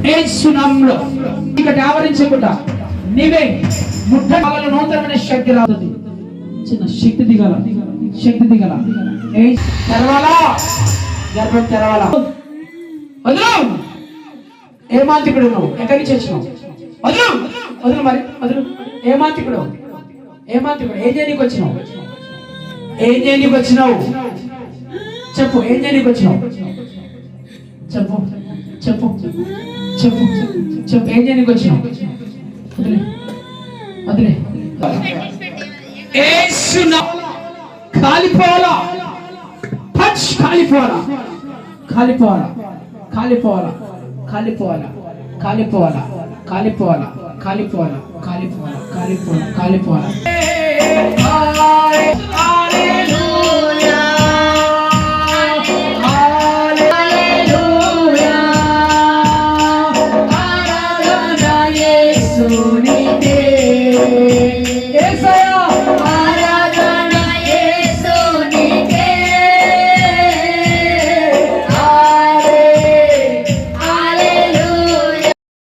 యేసు నామములో చీకటి ఆవరించకుండా నీవే ముట్టగల నూతనమైన శక్తి రాదు. చిన్న శక్తి దిగల తెరవాలా, గర్భం తెరవాలా. వదులు. ఏ మాంత్రికుడు నువ్వు? ఎక్కడి నుంచి వచ్చినావు? వదులు మరి వదులు. ఏ మాంత్రికుడు? ఏం చేయనీకి వచ్చినావు? చెప్పు. ఏం చేయనీకి వచ్చినావు? చెప్పు. ఏం చేయనీకి వచ్చినావు? వదిలే. కాలిపోవాలా. Hallelujah.